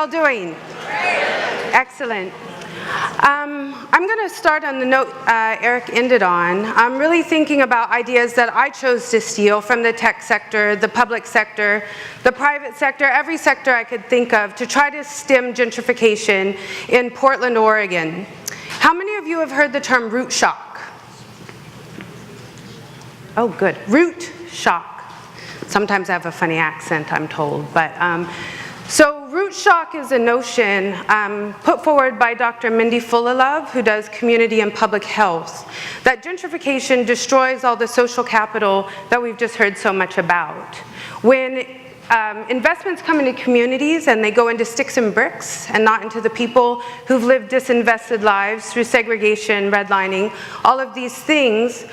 all doing? Excellent. I'm going to start on the note Eric ended on. I'm really thinking about ideas that I chose to steal from the tech sector, the public sector, the private sector, every sector I could think of to try to stem gentrification in Portland, Oregon. How many of you have heard the term root shock? Oh, good. Root shock. Sometimes I have a funny accent, I'm told, but so root shock is a notion put forward by Dr. Mindy Fullilove, who does community and public health, that gentrification destroys all the social capital that we've just heard so much about. When investments come into communities and they go into sticks and bricks and not into the people who've lived disinvested lives through segregation, redlining, all of these things,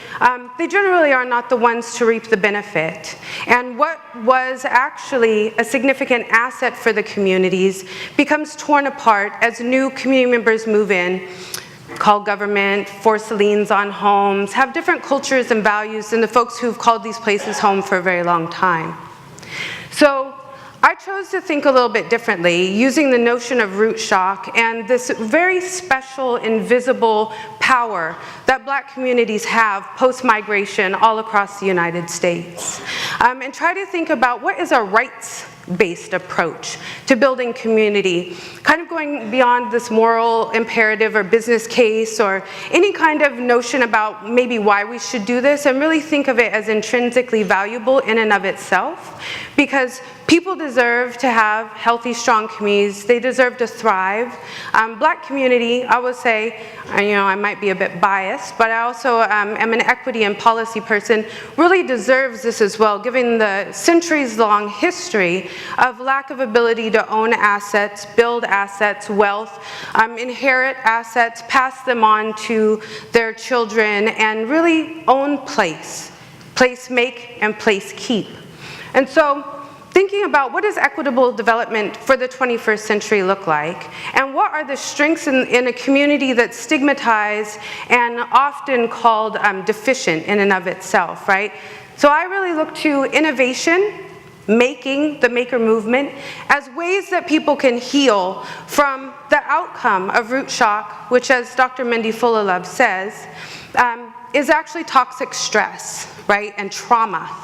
they generally are not the ones to reap the benefit. And what was actually a significant asset for the communities becomes torn apart as new community members move in, call government, force liens on homes, have different cultures and values than the folks who've called these places home for a very long time. So I chose to think a little bit differently, using the notion of root shock and this very special, invisible power that Black communities have post-migration all across the United States. And try to think about what is a rights-based approach to building community, kind of going beyond this moral imperative or business case or any kind of notion about maybe why we should do this, and really think of it as intrinsically valuable in and of itself, because people deserve to have healthy, strong communities. They deserve to thrive. Black community, I would say, I might be a bit biased, but I also am an equity and policy person, really deserves this as well, given the centuries-long history of lack of ability to own assets, build assets, wealth, inherit assets, pass them on to their children, and really own place. Place make and place keep. And so, thinking about what does equitable development for the 21st century look like, and what are the strengths in a community that's stigmatized and often called deficient in and of itself, right? So I really look to innovation, making, the maker movement, as ways that people can heal from the outcome of root shock, which, as Dr. Mindy Fullilove says, is actually toxic stress, right, and trauma,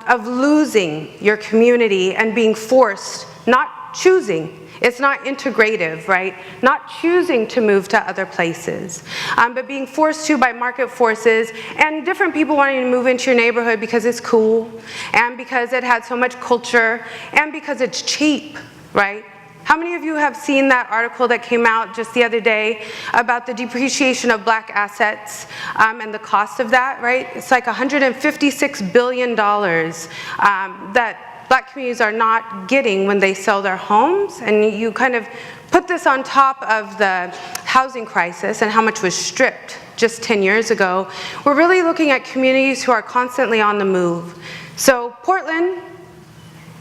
of losing your community and being forced, not choosing. It's not integrative, right? Not choosing to move to other places, but being forced to by market forces and different people wanting to move into your neighborhood because it's cool and because it had so much culture and because it's cheap, right? How many of you have seen that article that came out just the other day about the depreciation of Black assets and the cost of that, right? It's like $156 billion that Black communities are not getting when they sell their homes. And you kind of put this on top of the housing crisis and how much was stripped just 10 years ago. We're really looking at communities who are constantly on the move. So Portland,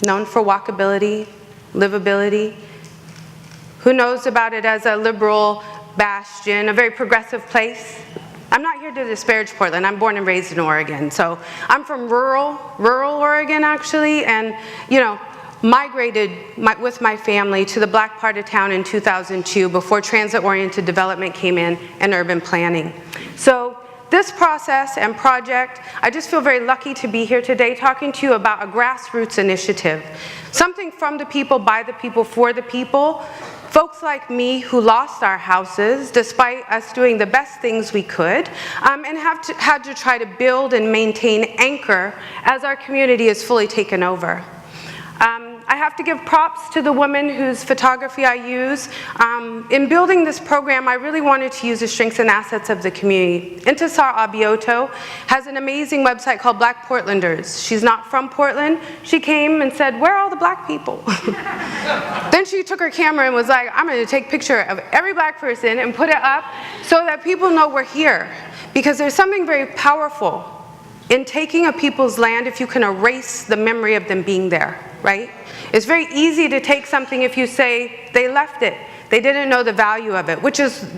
known for walkability, livability. Who knows about it as a liberal bastion, a very progressive place? I'm not here to disparage Portland. I'm born and raised in Oregon. So I'm from rural Oregon, actually, and, migrated with my family to the Black part of town in 2002 before transit-oriented development came in and urban planning. So this process and project, I just feel very lucky to be here today talking to you about a grassroots initiative. Something from the people, by the people, for the people. Folks like me who lost our houses despite us doing the best things we could and had to try to build and maintain anchor as our community is fully taken over. I have to give props to the woman whose photography I use. In building this program, I really wanted to use the strengths and assets of the community. Intisar Abioto has an amazing website called Black Portlanders. She's not from Portland. She came and said, where are all the Black people? Then she took her camera and was like, I'm going to take a picture of every Black person and put it up so that people know we're here. Because there's something very powerful in taking a people's land if you can erase the memory of them being there, right? It's very easy to take something if you say they left it, they didn't know the value of it, which is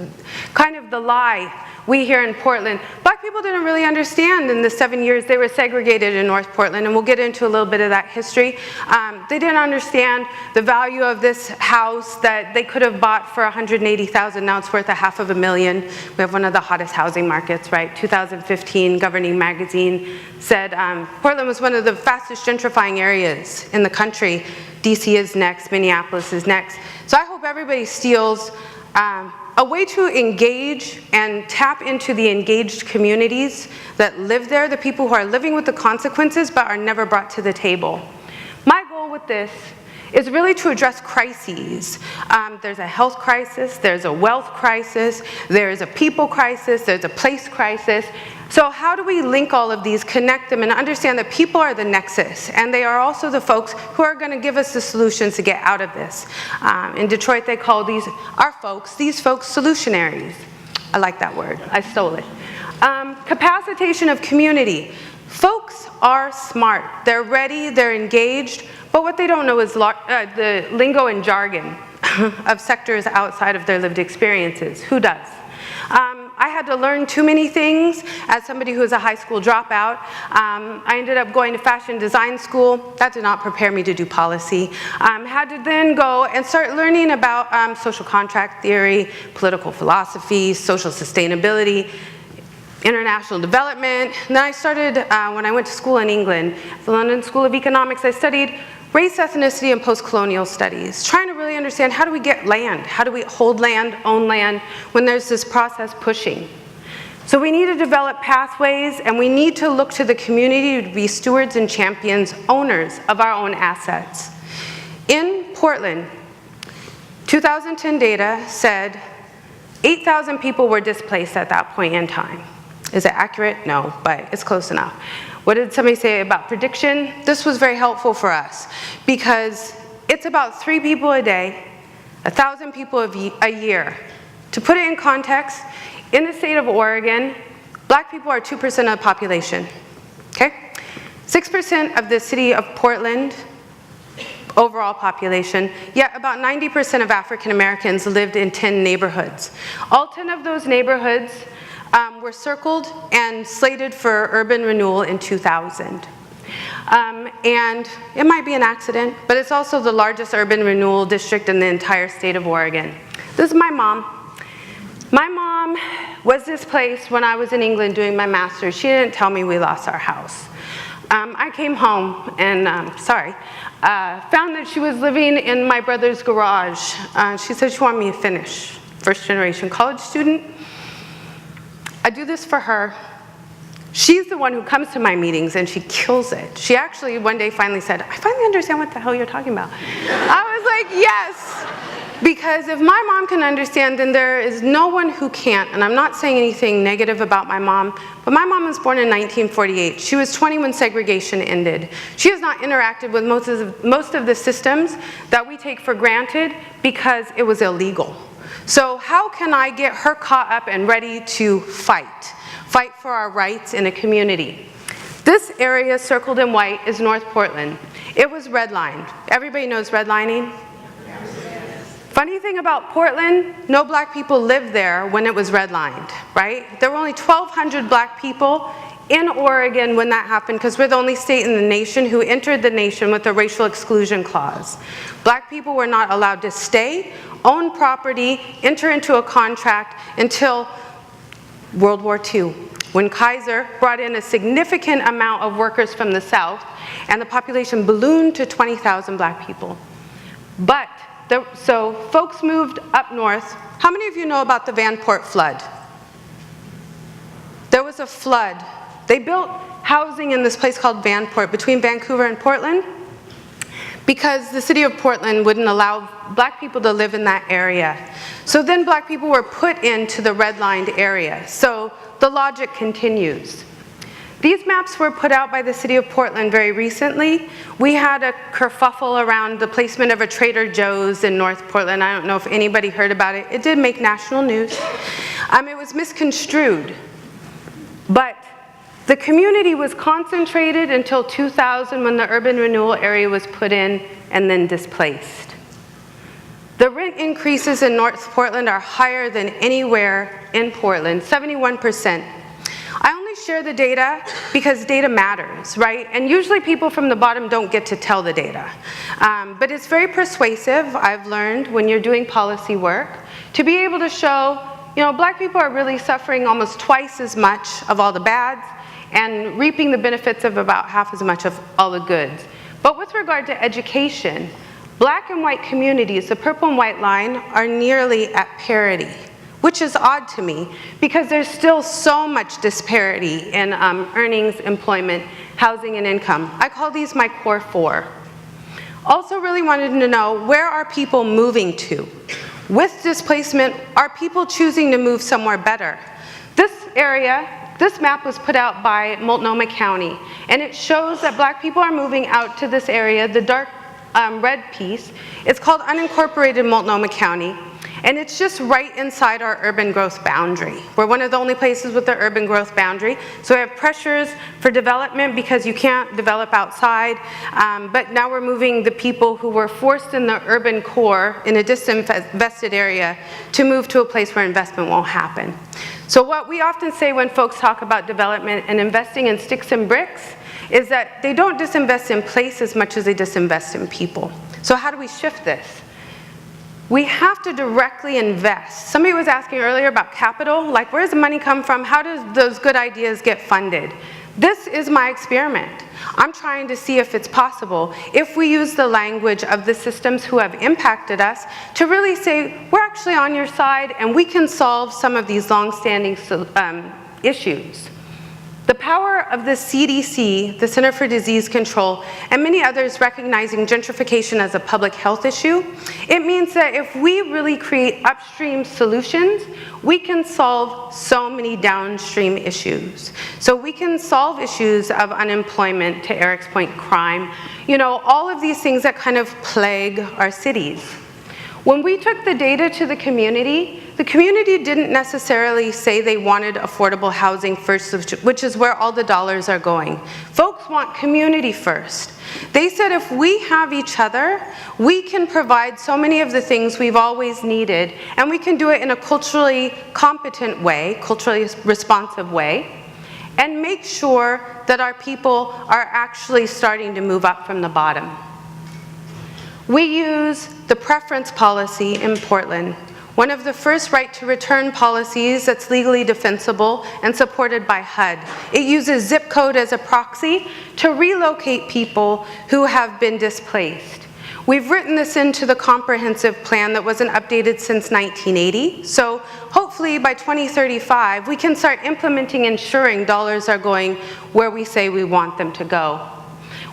kind of the lie we here in Portland, black people didn't really understand in the 7 years they were segregated in North Portland, and we'll get into a little bit of that history. They didn't understand the value of this house that they could have bought for $180,000, now it's worth $500,000. We have one of the hottest housing markets, right? 2015 Governing Magazine said Portland was one of the fastest gentrifying areas in the country. DC is next, Minneapolis is next. So I hope everybody steals a way to engage and tap into the engaged communities that live there, the people who are living with the consequences but are never brought to the table. My goal with this is really to address crises. There's a health crisis, there's a wealth crisis, there's a people crisis, there's a place crisis. So how do we link all of these, connect them, and understand that people are the nexus, and they are also the folks who are going to give us the solutions to get out of this. In Detroit, they call these folks solutionaries. I like that word, I stole it. Capacitation of community. Folks are smart, they're ready, they're engaged, but what they don't know is the lingo and jargon of sectors outside of their lived experiences. Who does? I had to learn too many things as somebody who was a high school dropout. I ended up going to fashion design school. That did not prepare me to do policy. Had to then go and start learning about social contract theory, political philosophy, social sustainability, international development. And then I started, when I went to school in England, at the London School of Economics, I studied race, ethnicity, and post-colonial studies, trying to really understand how do we get land? How do we hold land, own land, when there's this process pushing? So we need to develop pathways, and we need to look to the community to be stewards and champions, owners of our own assets. In Portland, 2010 data said 8,000 people were displaced at that point in time. Is it accurate? No, but it's close enough. What did somebody say about prediction? This was very helpful for us because it's about 3 people a day, 1,000 people a year. To put it in context, in the state of Oregon, black people are 2% of the population, okay? 6% of the city of Portland, overall population, yet about 90% of African Americans lived in 10 neighborhoods. All 10 of those neighborhoods were circled and slated for urban renewal in 2000. And it might be an accident, but it's also the largest urban renewal district in the entire state of Oregon. This is my mom. My mom was displaced when I was in England doing my master's. She didn't tell me we lost our house. I came home and, found that she was living in my brother's garage. She said she wanted me to finish. First generation college student. I do this for her. She's the one who comes to my meetings and she kills it. She actually one day finally said, I finally understand what the hell you're talking about. I was like, yes. Because if my mom can understand, then there is no one who can't. And I'm not saying anything negative about my mom, but my mom was born in 1948. She was 20 when segregation ended. She has not interacted with most of the systems that we take for granted because it was illegal. So how can I get her caught up and ready to fight for our rights in a community? This area circled in white is North Portland. It was redlined. Everybody knows redlining? Funny thing about Portland, no black people lived there when it was redlined, right? There were only 1,200 black people in Oregon when that happened because we're the only state in the nation who entered the nation with a racial exclusion clause. Black people were not allowed to stay, own property, enter into a contract until World War II, when Kaiser brought in a significant amount of workers from the South and the population ballooned to 20,000 black people. But, so folks moved up north. How many of you know about the Vanport flood? There was a flood. They built housing in this place called Vanport between Vancouver and Portland because the city of Portland wouldn't allow black people to live in that area. So then black people were put into the redlined area. So the logic continues. These maps were put out by the city of Portland very recently. We had a kerfuffle around the placement of a Trader Joe's in North Portland. I don't know if anybody heard about it. It did make national news. It was misconstrued. But the community was concentrated until 2000 when the urban renewal area was put in and then displaced. The rent increases in North Portland are higher than anywhere in Portland, 71%. I only share the data because data matters, right? And usually people from the bottom don't get to tell the data. But it's very persuasive, I've learned, when you're doing policy work, to be able to show, you know, Black people are really suffering almost twice as much of all the bads and reaping the benefits of about half as much of all the goods. But with regard to education, Black and white communities, the purple and white line, are nearly at parity, which is odd to me because there's still so much disparity in earnings, employment, housing, and income. I call these my core four. Also really wanted to know, where are people moving to? With displacement, are people choosing to move somewhere better? This area, this map was put out by Multnomah County, and it shows that Black people are moving out to this area, the dark red piece. It's called unincorporated Multnomah County. And it's just right inside our urban growth boundary. We're one of the only places with the urban growth boundary. So we have pressures for development because you can't develop outside. But now we're moving the people who were forced in the urban core in a disinvested area to move to a place where investment won't happen. So what we often say when folks talk about development and investing in sticks and bricks is that they don't disinvest in place as much as they disinvest in people. So how do we shift this? We have to directly invest. Somebody was asking earlier about capital, like where does the money come from? How does those good ideas get funded? This is my experiment. I'm trying to see if it's possible, if we use the language of the systems who have impacted us, to really say, we're actually on your side and we can solve some of these long-standing issues. The power of the CDC, the Center for Disease Control, and many others recognizing gentrification as a public health issue, it means that if we really create upstream solutions, we can solve so many downstream issues. So we can solve issues of unemployment, to Eric's point, crime, you know, all of these things that kind of plague our cities. When we took the data to the community didn't necessarily say they wanted affordable housing first, which is where all the dollars are going. Folks want community first. They said if we have each other, we can provide so many of the things we've always needed, and we can do it in a culturally competent way, culturally responsive way, and make sure that our people are actually starting to move up from the bottom. We use the preference policy in Portland, one of the first right to return policies that's legally defensible and supported by HUD. It uses zip code as a proxy to relocate people who have been displaced. We've written this into the comprehensive plan that wasn't updated since 1980. So hopefully by 2035, we can start implementing, ensuring dollars are going where we say we want them to go.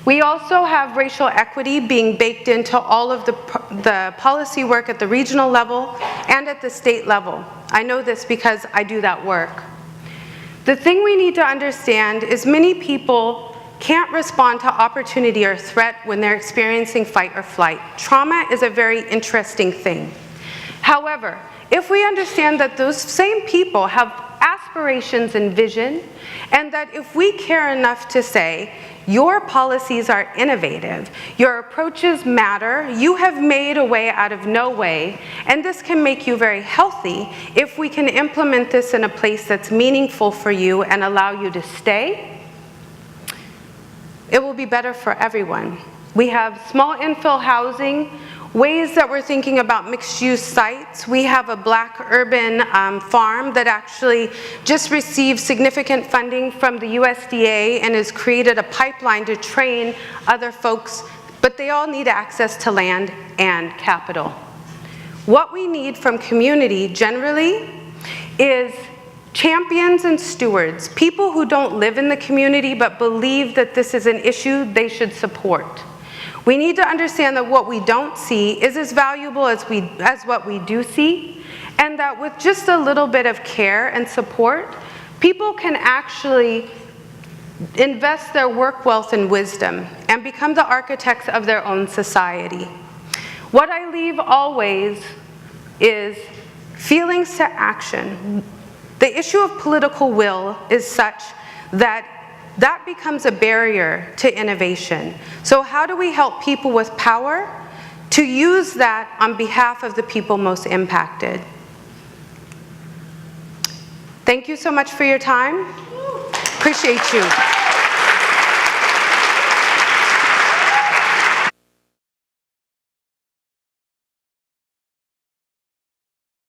We also have racial equity being baked into all of the policy work at the regional level and at the state level. I know this because I do that work. The thing we need to understand is many people can't respond to opportunity or threat when they're experiencing fight or flight. Trauma is a very interesting thing. However, if we understand that those same people have aspirations and vision, and that if we care enough to say, your policies are innovative, your approaches matter, you have made a way out of no way, and this can make you very healthy if we can implement this in a place that's meaningful for you and allow you to stay, it will be better for everyone. We have small infill housing, ways that we're thinking about mixed-use sites. We have a Black urban farm that actually just received significant funding from the USDA and has created a pipeline to train other folks, but they all need access to land and capital. What we need from community generally is champions and stewards, people who don't live in the community but believe that this is an issue they should support. We need to understand that what we don't see is as valuable as what we do see, and that with just a little bit of care and support, people can actually invest their work wealth and wisdom and become the architects of their own society. What I leave always is feelings to action. The issue of political will is such that becomes a barrier to innovation. So how do we help people with power to use that on behalf of the people most impacted. Thank you so much for your time. Appreciate you.